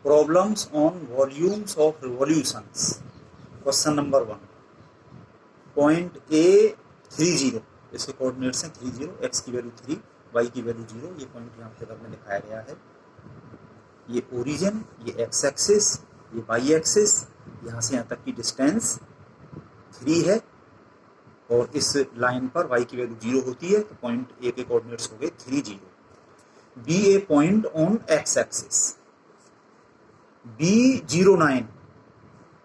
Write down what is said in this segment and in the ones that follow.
Problems on volumes of revolutions. Question number 1, point A 30, इसके coordinates हैं 30, x की value 3, Y की value 0। ये पॉइंट यहाँ फिगर में दिखाया गया है। ये ओरिजिन, ये एक्स एक्सिस, ये वाई एक्सिस, यहाँ से यहाँ तक की डिस्टेंस 3 है और इस लाइन पर y की वैल्यू 0 होती है, तो पॉइंट ए के कोऑर्डिनेट्स हो गए 3, 0। Be a point on X axis, B09,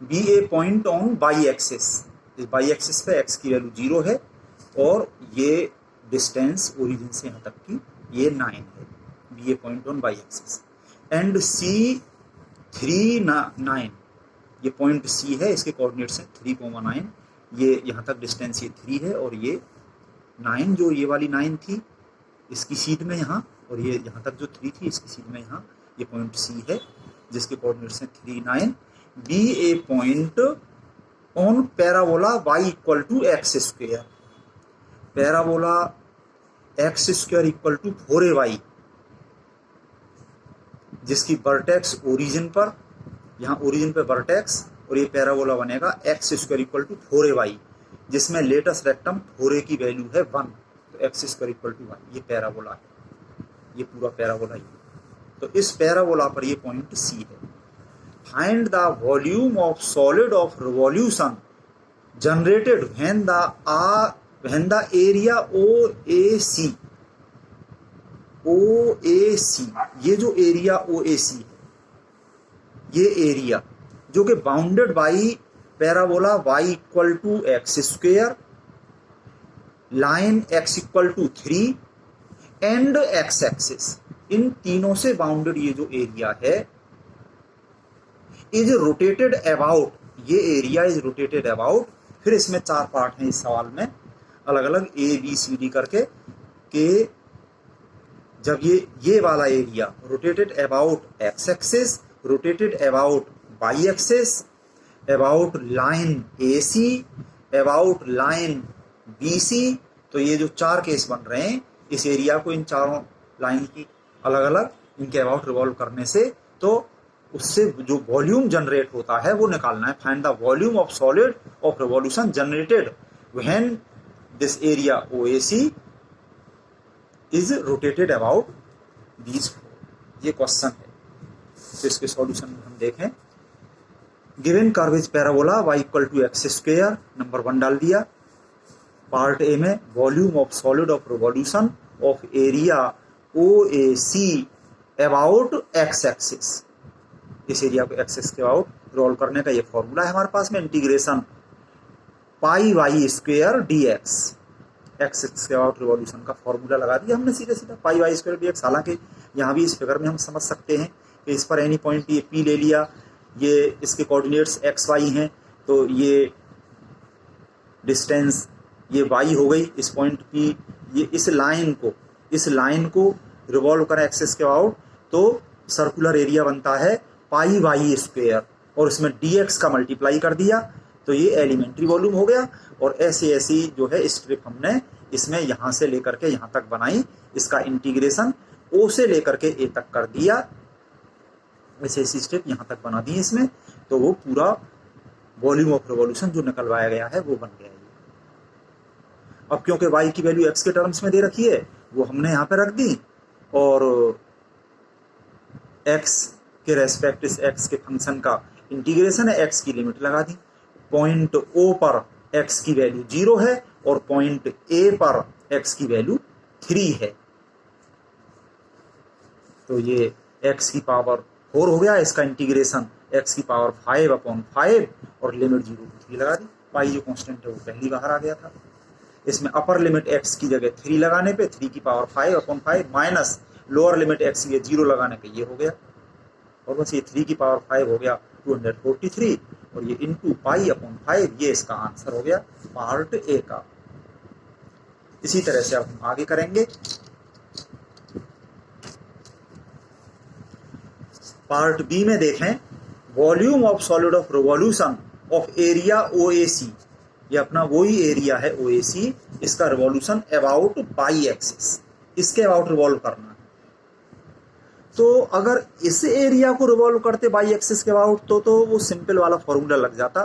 be a point on Y axis, इस वाई एक्सिस पे x की वैल्यू 0 है और ये डिस्टेंस ओरिजिन से यहाँ तक की ये 9 है। Be a point on Y axis and C39, ये पॉइंट C है, इसके कोऑर्डिनेट्स हैं 3,9। ये यहाँ तक डिस्टेंस ये 3 है और ये 9, जो ये वाली 9 थी इसकी सीध में यहाँ, और ये यहाँ तक जो 3 थी इसकी सीध में यहाँ, ये पॉइंट C है जिसके कोऑर्डिनेट्स हैं 3, 9। Be a point on parabola y equal to x square, parabola X square equal to 4ay, जिसकी वर्टेक्स ओरिजिन पर, यहाँ ओरिजिन पे वर्टेक्स, और ये पैराबोला बनेगा x square equal to 4ay, जिसमें लेटेस्ट रेक्टम 4a की वैल्यू है 1, तो एक्स स्क्वायर इक्वल टू 1, ये पैराबोला है, ये पूरा पैराबोला ही है। तो इस पैराबोला पर ये पॉइंट C है। Find the volume of solid of revolution generated when the area OAC, ये जो एरिया OAC है, ये एरिया जो कि bounded by parabola y equal to x square, line x equal to 3 and x axis, इन तीनों से बाउंडेड ये जो एरिया है इज रोटेटेड अबाउट, ये एरिया इज रोटेटेड अबाउट। फिर इसमें 4 पार्ट हैं इस सवाल में, अलग अलग ABCD करके, कि जब ये वाला area rotated about x axis, rotated about y axis, about line AC, about line BC, तो ये जो 4 केस बन रहे हैं, इस एरिया को इन चारों लाइन की अलग अलग इनके अबाउट रिवॉल्व करने से, तो उससे जो वॉल्यूम जनरेट होता है वो निकालना है। Find the volume of solid of revolution generated when this area OAC is rotated about these 4, ये क्वेश्चन है। तो इसके सॉल्यूशन हम देखें। Given curve is parabola y equal to x square, number 1 डाल दिया। पार्ट ए में volume of solid of revolution of area OAC about x axis, इस एरिया को एक्सिस के अबाउट रोल करने का ये फॉर्मूला है हमारे पास में। इंटीग्रेशन पाई y स्क्वेयर dx, एक्सिस के अबाउट रिवॉल्यूशन का फॉर्मूला लगा दिया हमने सीधे सीधा, पाई y स्क्वेयर dx। हालांकि यहाँ भी इस फिगर में हम समझ सकते हैं कि इस पर एनी पॉइंट ये P ले लिया, ये इसके कोऑर्डिनेट्स x y हैं, तो ये डिस्टेंस ये y हो गई, इस पॉइंट P, ये इस लाइन को रिवॉल्व करें एक्सिस के अबाउट, तो सर्कुलर एरिया बनता है पाई y स्क्वेयर, और इसमें dx का मल्टीप्लाई कर दिया, तो ये एलिमेंट्री वॉल्यूम हो गया। और ऐसी जो है स्ट्रिप हमने इसमें यहाँ से लेकर के यहाँ तक बनाई, इसका इंटीग्रेशन O से लेकर के A तक कर दिया, ऐसी स्ट्रिप यहाँ तक बना दी इसमें, तो वो पूरा वॉल्यूम ऑफ रिवॉल्यूशन जो निकलवाया गया है वो बन गया है। अब क्योंकि y की वैल्यू x के टर्म्स में दे रखी है, वो हमने यहाँ पे रख दी, और x के रेस्पेक्ट इस x के फंक्शन का इंटीग्रेशन है, x की लिमिट लगा दी। पॉइंट O पर x की वैल्यू 0 है और पॉइंट A पर x की वैल्यू 3 है, तो ये x की पावर 4 हो गया, इसका इंटीग्रेशन x की पावर 5/5 और लिमिट 0 को 3 लगा दी। पाई जो कांस्टेंट है वो पहली बाहर आ गया था। इसमें अपर लिमिट x की जगह 3 लगाने पे 3 की power 5/5 minus lower limit x की 0 लगाने पे ये हो गया, और बस ये 3 की पावर 5 हो गया 243, और ये इंटू पाई/5, ये इसका आंसर हो गया पार्ट ए का। इसी तरह से अब हम आगे करेंगे। पार्ट बी में देखें, volume of solid of revolution of area OAC, ये अपना वही एरिया है OAC, इसका रिवॉल्यूशन अबाउट बाई एक्सिस, इसके अबाउट रिवॉल्व करना है। तो अगर इस एरिया को रिवॉल्व करते बाई एक्सिस के अबाउट तो वो सिंपल वाला फॉर्मूला लग जाता,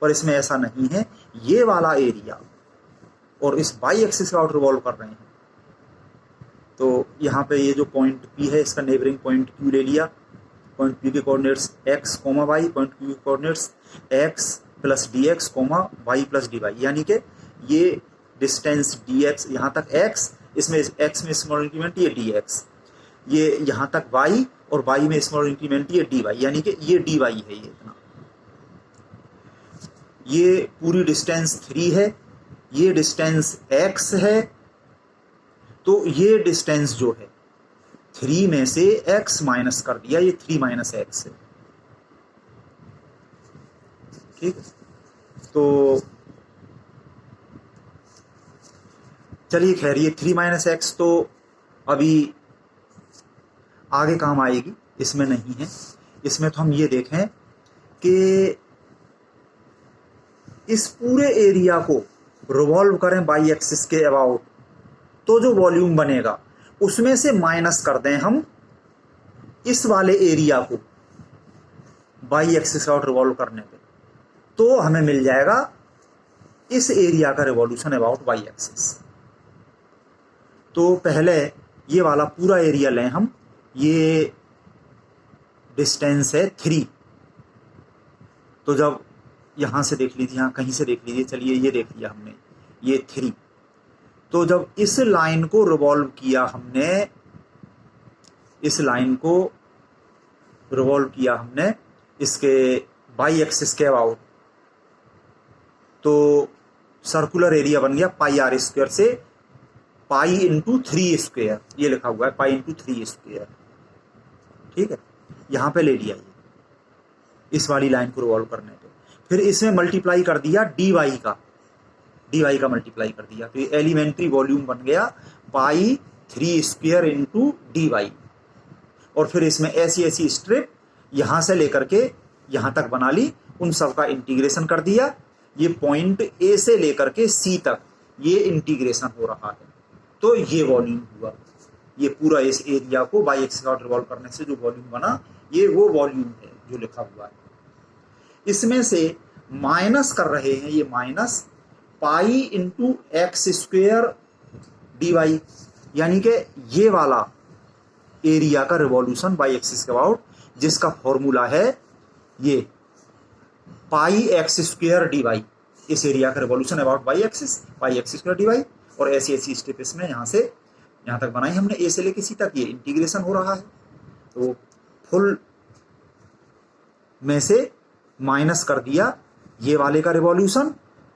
पर इसमें ऐसा नहीं है। ये वाला एरिया और इस बाई एक्सिस के अबाउट रिवॉल्व कर रहे हैं। तो यहाँ पे ये जो पॉइंट P है इसका नेबरिंग पॉइंट Q ले लिया। पॉइंट P के coordinates x, y, point Q के coordinates x plus dx, y plus dy, यानी कि ये डिस्टेंस dx यहाँ तक x, इसमें x में स्मॉल इंक्रीमेंट ये dx, ये यहाँ तक y और y में स्मॉल इंक्रीमेंट ये dy, यानी कि ये dy है। ये इतना, ये पूरी डिस्टेंस 3 है, ये डिस्टेंस x है। तो ये डिस्टेंस जो है 3 में से x माइनस कर दिया, ये 3 माइनस x है। ठीक है, तो चलिए खैर ये 3 माइनस एक्स तो अभी आगे काम आएगी, इसमें नहीं है। इसमें तो हम ये देखें कि इस पूरे एरिया को रिवॉल्व करें बाई एक्सिस के अबाउट, तो जो वॉल्यूम बनेगा उसमें से माइनस कर दें हम इस वाले एरिया को बाई एक्सिस के अबाउट रिवॉल्व करने पे, तो हमें मिल जाएगा इस एरिया का रिवॉल्यूशन अबाउट बाई एक्सिस। तो पहले ये वाला पूरा एरिया लें हम, ये डिस्टेंस है 3। तो जब यहाँ से देख लीजिए, यहाँ कहीं से देख लीजिए, चलिए ये देख लिया हमने, ये 3। तो जब इस लाइन को रिवॉल्व किया हमने, इस लाइन को रिवॉल्व किया हमने इसके बाई एक्सिस के अबाउट, तो सर्कुलर एरिया बन गया पाई आर स्क्वायर से पाई इंटू 3 स्क्वायर, ये लिखा हुआ है पाई इंटू 3 स्क्वायर। ठीक है, यहाँ पे ले लिया ये इस वाली लाइन को रिवॉल्व करने पे, फिर इसमें मल्टीप्लाई कर दिया dy का मल्टीप्लाई कर दिया, तो एलिमेंट्री वॉल्यूम बन गया पाई 3 स्क्वायर इंटू dy। और फिर इसमें ऐसी ऐसी स्ट्रिप यहाँ से लेकर के यहाँ तक बना ली, उन सब का इंटीग्रेशन कर दिया। ये पॉइंट A से लेकर के C तक ये इंटीग्रेशन हो रहा है, तो ये वॉल्यूम हुआ। ये पूरा इस एरिया को बाई एक्सिस का रिवॉल्व करने से जो वॉल्यूम बना, ये वो वॉल्यूम है जो लिखा हुआ है। इसमें से माइनस कर रहे हैं, ये minus pi into x square dy, यानी कि ये वाला एरिया का रिवॉल्यूशन बाई एक्सिस के अबाउट, जिसका फॉर्मूला है ये पाई एक्स स्क्वेयर dy, इस एरिया का revolution about by axis pi x square dy। और ऐसी ऐसी स्टेप इसमें यहाँ से यहाँ तक बनाई हमने, ए से लेके सी तक ये इंटीग्रेशन हो रहा है। तो फुल में से माइनस कर दिया ये वाले का रिवॉल्यूशन,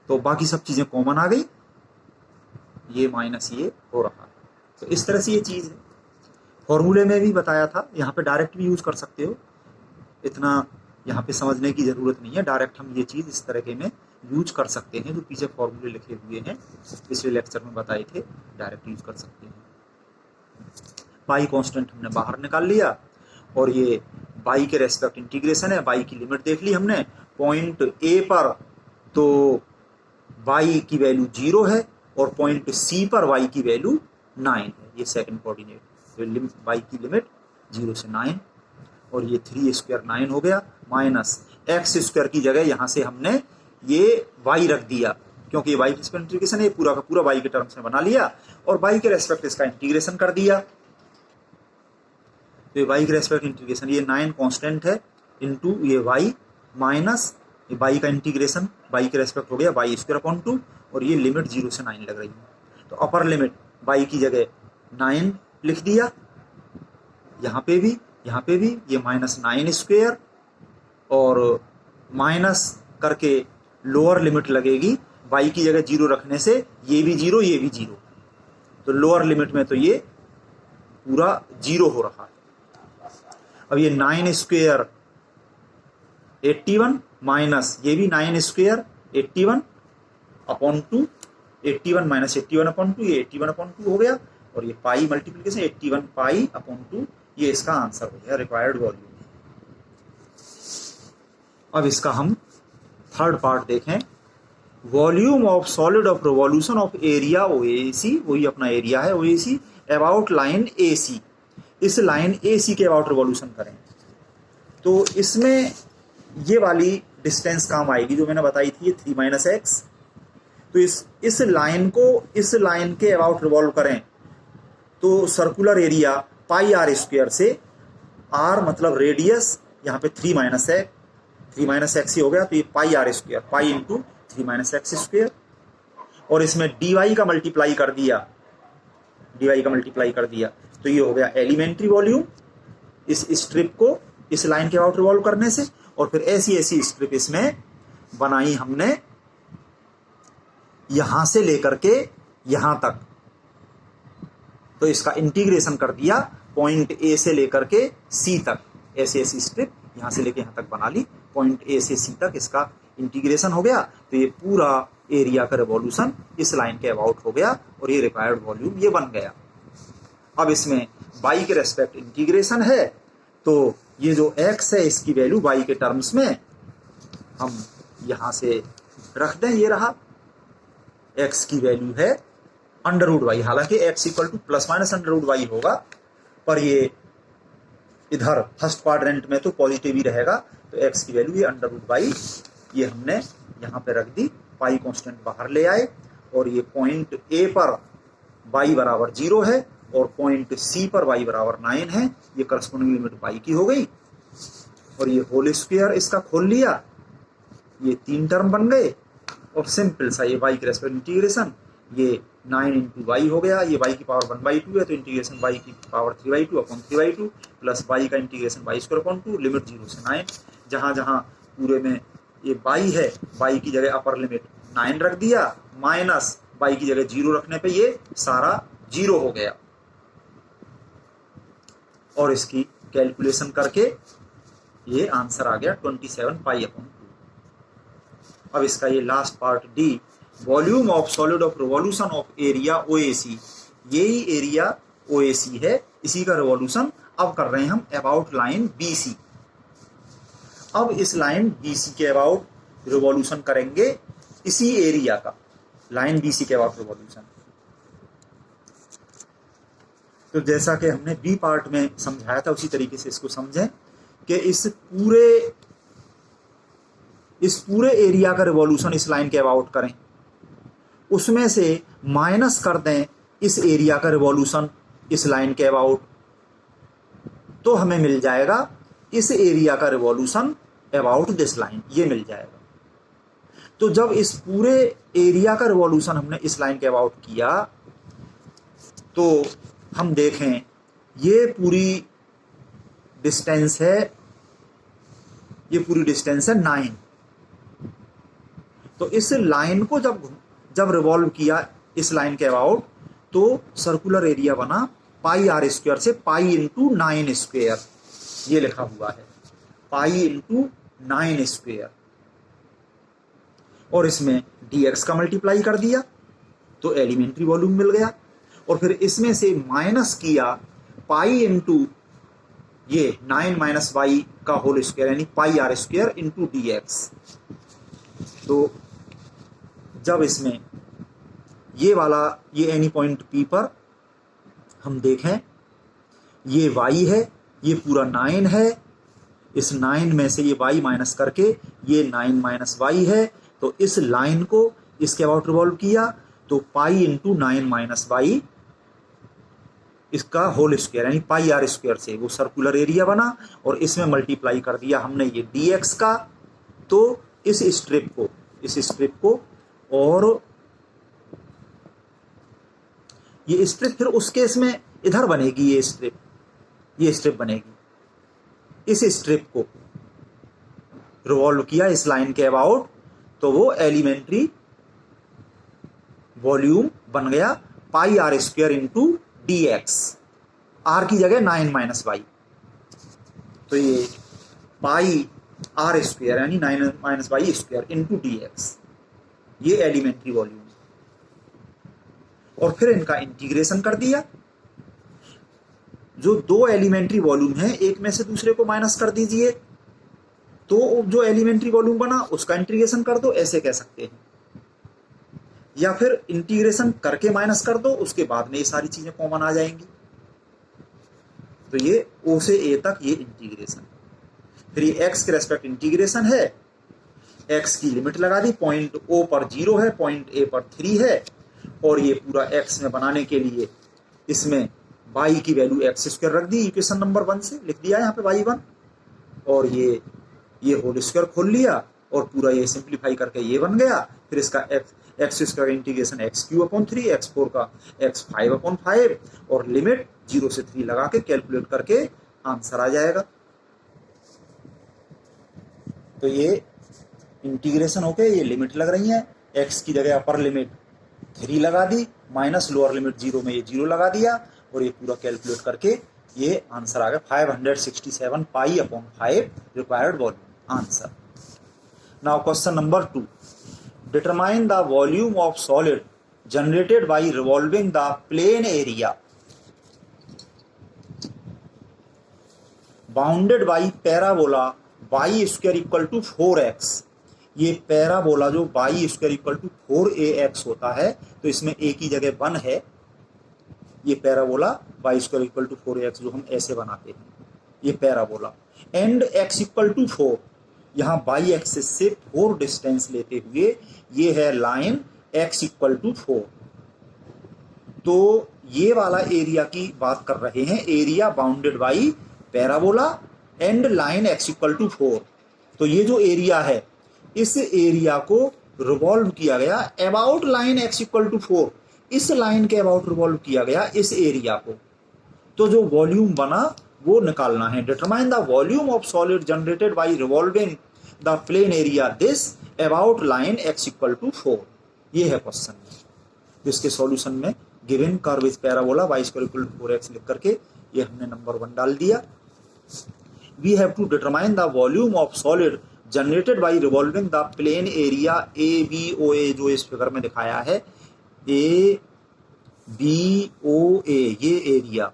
तो बाकी सब चीजें कॉमन आ गई, ये माइनस ये हो रहा है। तो इस तरह से ये चीज है, फॉर्मूले में भी बताया था, यहाँ पे डायरेक्ट भी यूज कर सकते हो, इतना यहाँ पे समझने की जरूरत नहीं है। डायरेक्ट हम ये चीज इस तरह के में यूज कर सकते हैं, जो पीछे फॉर्मूले लिखे हुए हैं पिछले लेक्चर में बताए थे, डायरेक्ट यूज कर सकते हैं। पाई कांस्टेंट हमने बाहर निकाल लिया, और ये बाई के रेस्पेक्ट इंटीग्रेशन है। बाई की लिमिट देख ली हमने पॉइंट ए पर, तो बाई की वैल्यू 0 है, और पॉइंट सी पर वाई की वैल्यू 9 है, ये सेकंड कोऑर्डिनेट। तो बाई की लिमिट 0 से 9, और ये 3 स्क्वायर 9 हो गया, माइनस एक्स स्क्वायर की जगह यहाँ से हमने ये y रख दिया, क्योंकि ये y की रेस्पेक्ट इंटीग्रेशन है, पूरा का पूरा y के टर्म्स में बना लिया, और y के रेस्पेक्ट इसका इंटीग्रेशन कर दिया। तो ये y के रेस्पेक्ट इंटीग्रेशन, ये 9 कांस्टेंट है इंटू ये y माइनस ये y का इंटीग्रेशन y के रेस्पेक्ट हो गया y स्क्वायर अपॉन 2, और ये लिमिट 0 से 9 लग रही है। तो अपर लिमिट y की जगह 9 लिख दिया, यहाँ पे भी ये माइनस 9 स्क्वायर, और माइनस करके लोअर लिमिट लगेगी y की जगह 0 रखने से, ये भी 0 ये भी 0, तो लोअर लिमिट में तो ये पूरा 0 हो रहा है। अब ये 9 स्क्वायर 81 माइनस ये भी 9 स्क्वायर 81 अपॉन 2, 81 माइनस 81 अपॉन 2, ये 81 अपॉन 2 हो गया, और ये पाई मल्टीप्लीकेशन 81 पाई अपॉन 2, ये इसका आंसर हो गया, रिक्वायर्ड वॉल्यूम। अब इसका हम थर्ड पार्ट देखें, volume of solid of revolution of area OAC, वही अपना एरिया है OAC, अबाउट लाइन AC। इस लाइन ए सी के अबाउट रिवॉल्यूशन करें तो इसमें ये वाली डिस्टेंस काम आएगी जो मैंने बताई थी, ये 3 माइनस एक्स। तो इस लाइन को इस लाइन के अबाउट रिवॉल्व करें तो circular area pi r square से, आर मतलब रेडियस, यहाँ पे 3 माइनस एक्स ही हो गया, तो ये pi r square, pi into 3 minus x square, और इसमें dy का मल्टीप्लाई कर दिया, तो ये हो गया एलिमेंट्री वॉल्यूम इस स्ट्रिप को इस लाइन के अबाउट रिवॉल्व करने से। और फिर ऐसी स्ट्रिप इसमें बनाई हमने यहां से लेकर के यहां तक, तो इसका इंटीग्रेशन कर दिया पॉइंट ए से लेकर के सी तक, ऐसी स्ट्रिप यहां से लेकर यहां तक बना ली, पॉइंट ए से सी तक इसका इंटीग्रेशन हो गया। तो ये पूरा एरिया का रिवॉल्यूशन इस लाइन के अबाउट हो गया और ये रिक्वायर्ड वॉल्यूम ये बन गया। अब इसमें y के रेस्पेक्ट इंटीग्रेशन है, तो ये जो x है इसकी वैल्यू y के टर्म्स में हम यहां से रख दें, ये रहा x की वैल्यू है अंडर रूट वाई, हालांकि x equal to plus minus under root y होगा, पर ये इधर फर्स्ट क्वाड्रेंट में तो पॉजिटिव ही रहेगा, तो x की वैल्यू ये अंडर रूट वाई, ये हमने यहाँ पे रख दी, पाई कांस्टेंट बाहर ले आए, और ये पॉइंट a पर y बराबर 0 है और पॉइंट c पर y बराबर 9 है, ये करस्पॉन्डिंग लिमिट y की हो गई, और ये होल स्क्वायर इसका खोल लिया, ये 3 टर्म बन गए, और सिंपल सा ये y के रेस्पेक्ट इंटीग्रेशन, ये 9 इंटू वाई हो गया, ये y की पावर 1/2 है, तो इंटीग्रेशन y की पावर 3/2 अपॉन 3/2 प्लस y का integration y square upon 2, limit 0 से 9, जहां जहां पूरे में ये y है, y की जगह अपर लिमिट 9 रख दिया, माइनस y की जगह 0 रखने पे ये सारा 0 हो गया, और इसकी कैलकुलेशन करके ये आंसर आ गया 27 पाई अपॉन 2। अब इसका ये last part D, volume of solid of revolution of area OAC, यही एरिया ओएसी है, इसी का रिवॉल्यूशन अब कर रहे हैं हम अबाउट लाइन बीसी। अब इस लाइन बीसी के अबाउट रिवॉल्यूशन करेंगे इसी एरिया का, लाइन बीसी के अबाउट रिवॉल्यूशन। तो जैसा कि हमने बी पार्ट में समझाया था उसी तरीके से इसको समझें कि इस पूरे एरिया का रिवॉल्यूशन इस लाइन के अबाउट करें, उसमें से माइनस कर दें इस एरिया का रिवॉल्यूशन इस लाइन के अबाउट, तो हमें मिल जाएगा इस एरिया का रिवॉल्यूशन अबाउट दिस लाइन, ये मिल जाएगा। तो जब इस पूरे एरिया का रिवॉल्यूशन हमने इस लाइन के अबाउट किया, तो हम देखें ये पूरी डिस्टेंस है, 9। तो इस लाइन को जब रिवॉल्व किया इस लाइन के अबाउट, तो सर्कुलर एरिया बना पाई आर स्क्वायर से पाई इंटू 9 स्क्वायर, ये लिखा हुआ है पाई इंटू 9 स्क्वायर, और इसमें dx का मल्टीप्लाई कर दिया तो एलिमेंट्री वॉल्यूम मिल गया, और फिर इसमें से माइनस किया पाई इंटू ये 9 माइनस वाई का होल स्क्वायर यानी पाई आर स्क्वायर इंटू dx। तो जब इसमें ये एनी पॉइंट P पर हम देखें, ये y है, ये पूरा 9 है, इस 9 में से ये y माइनस करके ये 9 माइनस वाई है, तो इस लाइन को इसके अबाउट रिवॉल्व किया तो पाई इंटू 9 माइनस वाई इसका होल स्क्वायर यानी पाई आर स्क्वायर से वो सर्कुलर एरिया बना, और इसमें मल्टीप्लाई कर दिया हमने ये dx का, तो इस स्ट्रिप को और ये स्ट्रिप फिर उस केस में इधर बनेगी, ये स्ट्रिप बनेगी, इस स्ट्रिप को रिवॉल्व किया इस लाइन के अबाउट, तो वो एलिमेंट्री वॉल्यूम बन गया pi r square into dx, r की जगह 9 माइनस वाई, तो ये पाई आर स्क्वायर यानी 9 minus y square into dx, ये एलिमेंट्री वॉल्यूम। और फिर इनका इंटीग्रेशन कर दिया, जो दो एलिमेंट्री वॉल्यूम है एक में से दूसरे को माइनस कर दीजिए, तो जो एलिमेंट्री वॉल्यूम बना उसका इंटीग्रेशन कर दो, ऐसे कह सकते हैं, या फिर इंटीग्रेशन करके माइनस कर दो, उसके बाद में ये सारी चीजें कॉमन आ जाएंगी। तो ये ओ से ए तक ये इंटीग्रेशन। फिर ये एक्स के रेस्पेक्ट इंटीग्रेशन है, एक्स की लिमिट लगा दी, पॉइंट ओ पर 0 है, पॉइंट ए पर 3 है, और ये पूरा एक्स में बनाने के लिए इसमें y की वैल्यू एक्स स्क्वायर रख दी, इक्वेशन नंबर 1 से लिख दिया यहाँ पे y1, और ये होल स्क्वायर खोल लिया और पूरा ये सिंप्लीफाई करके ये बन गया। फिर इसका x square integration x³ 3, x4 का x5/5 और लिमिट 0 से 3 लगा के कैलकुलेट करके आंसर आ जाएगा। तो ये इंटीग्रेशन होके ये लिमिट लग रही है, x की जगह अपर लिमिट 3 लगा दी, माइनस लोअर लिमिट 0 में ये 0 लगा दिया, और ये पूरा कैलकुलेट करके ये आंसर आ गया 567 π/5 required volume answer. Now question number 2, determine the volume of solid generated by revolving the plane area bounded by parabola y² = 4x। ये पैराबोला जो y² = 4ax होता है, तो इसमें a की जगह 1 है, ये पैराबोला y² = 4ax जो हम ऐसे बनाते हैं, ये पैराबोला, एंड x = 4, यहाँ y एक्सिस से 4 डिस्टेंस लेते हुए ये है लाइन x = 4। तो ये वाला एरिया की बात कर रहे हैं, area bounded by parabola and line x = 4। तो ये जो एरिया है, इस एरिया को रिवॉल्व किया गया अबाउट लाइन x = 4, इस लाइन के अबाउट रिवॉल्व किया गया इस एरिया को। तो जो वॉल्यूम बना वो निकालना है। Determine the volume of solid generated by revolving the plane area this about line x = 4। ये है क्वेश्चन। इसके सॉल्यूशन में given curve with parabola y² = 4x लिख करके ये हमने नंबर 1 डाल दिया। We have to determine the volume of solid generated by revolving the plane area ABOA, जो इस फिगर में दिखाया है ABOA, ये एरिया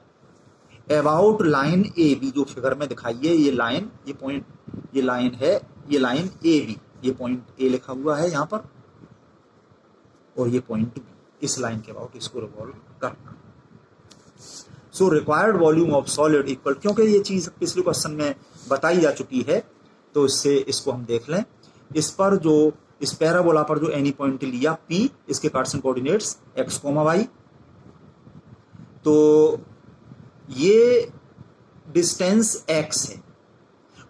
अबाउट लाइन AB जो फिगर में दिखाई है, ये लाइन, ये पॉइंट, ये लाइन है, ये लाइन AB, ये पॉइंट A लिखा हुआ है यहाँ पर, और ये पॉइंट B, इस लाइन के अबाउट इसको रिवॉल्व करना। So required volume of solid equal, क्योंकि ये चीज पिछले क्वेश्चन में बताई जा चुकी है, तो इससे इसको हम देख लें। इस पर जो इस पैराबोला पर जो एनी पॉइंट लिया P, इसके कार्टेशियन कोऑर्डिनेट्स x, y, तो ये डिस्टेंस x है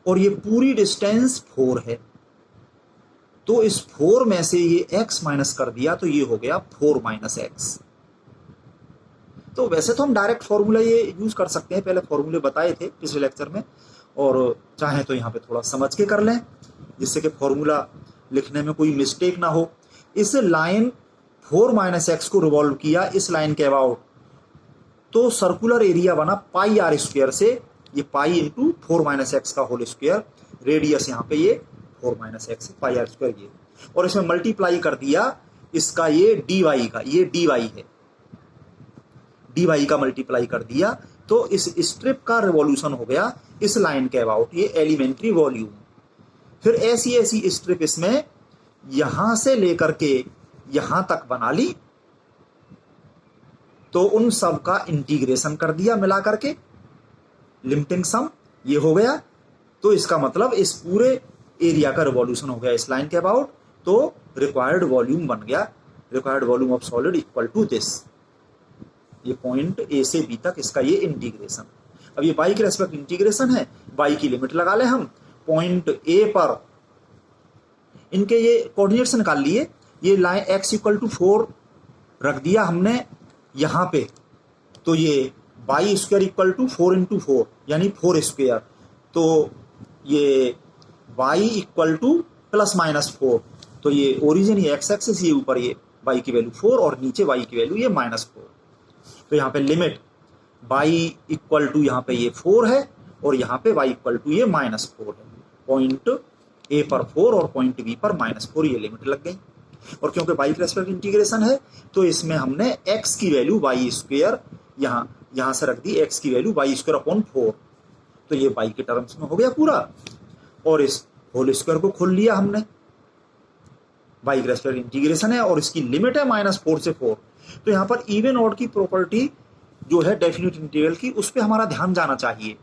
और ये पूरी डिस्टेंस 4 है। तो इस 4 में से ये x माइनस कर दिया, तो ये हो गया 4 - x। तो वैसे तो हम डायरेक्ट फॉर्मूला ये यूज कर सकते हैं, पहले फॉर्मूले बताए थे पिछले लेक्चर में, और चाहे तो यहाँ पे थोड़ा समझ के कर लें जिससे कि फॉर्मूला लिखने में कोई मिस्टेक ना हो। इस लाइन 4 - x को रिवॉल्व किया इस लाइन के अबाउट, तो सर्कुलर एरिया बना πr² से, ये पाई इंटू 4 - x का होल स्क्वायर, रेडियस यहाँ पे ये 4 - x πr², ये, और इसमें मल्टीप्लाई कर दिया इसका ये dy का, ये dy है, dy का मल्टीप्लाई कर दिया, तो इस स्ट्रिप का रिवॉल्यूशन हो गया इस लाइन के अबाउट, ये एलिमेंट्री वॉल्यूम। फिर ऐसी ऐसी स्ट्रिप इसमें यहां से लेकर के यहां तक बना ली, तो उन सब का इंटीग्रेशन कर दिया मिला करके, लिमिटिंग सम ये हो गया। तो इसका मतलब इस पूरे एरिया का रिवॉल्यूशन हो गया इस लाइन के अबाउट, तो रिक्वायर्ड वॉल्यूम बन गया, required volume of solid equal to this, ये पॉइंट A से B तक इसका ये इंटीग्रेशन। अब ये y के रेस्पेक्ट इंटीग्रेशन है, y की लिमिट लगा ले हम, पॉइंट A पर इनके ये कोऑर्डिनेट्स निकाल लिए, ये लाइन x = 4 रख दिया हमने यहाँ पे, तो ये y² = 4 × 4 यानी 4², तो ये y = ±4, तो ये ओरिजिन ये x एक्सिस, ये ऊपर ये y की वैल्यू 4 और नीचे y की वैल्यू ये -4। तो यहाँ पे लिमिट y = यहाँ पे ये 4 है और यहाँ पे y = ये -4 है, पॉइंट A पर 4 और पॉइंट B पर -4, ये लिमिट लग गई। और क्योंकि y के रेस्पेक्ट इंटीग्रेशन है, तो इसमें हमने x की वैल्यू y² यहाँ से रख दी, x की वैल्यू y²/4, तो ये y के टर्म्स में हो गया पूरा, और इस होल स्क्वायर को खोल लिया हमने, y के रेस्पेक्ट इंटीग्रेशन है और इसकी लिमिट है -4 से 4। तो यहाँ पर इवन ऑड की प्रॉपर्टी जो है डेफिनेट इंटीग्रल की, उस पर हमारा ध्यान जाना चाहिए।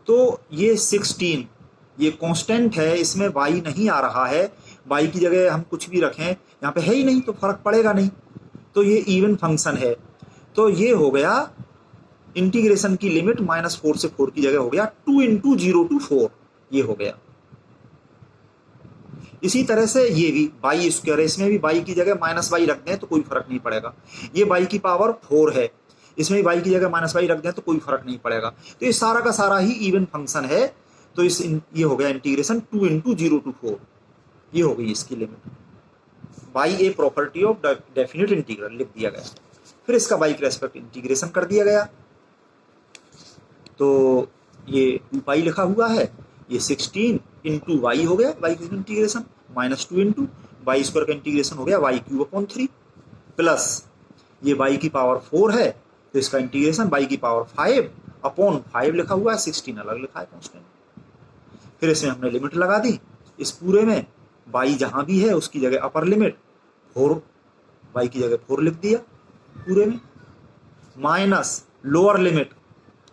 तो ये 16 ये कांस्टेंट है, इसमें y नहीं आ रहा है, y की जगह हम कुछ भी रखें, यहाँ पे है ही नहीं तो फर्क पड़ेगा नहीं, तो ये इवन फंक्शन है। तो ये हो गया इंटीग्रेशन की लिमिट -4 से 4 की जगह हो गया 2 × 0 to 4, ये हो गया। इसी तरह से ये भी y स्क्वायर है, इसमें भी y की जगह -y रख दें तो कोई फर्क नहीं पड़ेगा। ये y की पावर 4 है, इसमें y की जगह -y रख दें तो कोई फर्क नहीं पड़ेगा। तो ये सारा का सारा ही इवन फंक्शन है। तो ये हो गया इंटीग्रेशन 2 × 0 to 4, ये हो गई इसकी limit. By a property of definite integral लिख दिया गया। फिर इसका y के रेस्पेक्ट इंटीग्रेशन कर दिया गया। तो ये 2π लिखा हुआ है, ये 16 × y हो गया, y का इंटीग्रेशन, -2 × y² का इंटीग्रेशन हो गया y³ प्लस ये y की पावर 4 है तो इसका इंटीग्रेशन y की पावर 5/5 लिखा हुआ है, 16 अलग लिखा है कांस्टेंट। फिर इसमें हमने लिमिट लगा दी, इस पूरे में y जहां भी है उसकी जगह अपर लिमिट 4, y की जगह 4 लिख दिया पूरे में, माइनस लोअर लिमिट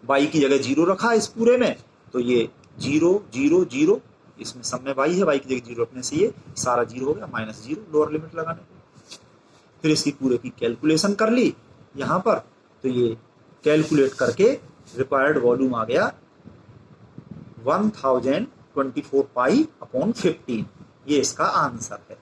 y की जगह 0 रखा इस पूरे में, तो ये 0 0 0, इसमें सब में y है, y की जगह 0 रखने से ये सारा 0 हो गया, -0 लोअर लिमिट लगाने को। फिर इसकी पूरे की कैलकुलेशन कर ली यहाँ पर, तो ये कैलकुलेट करके रिक्वायर्ड वॉल्यूम आ गया 1024π/15, ये इसका आंसर है।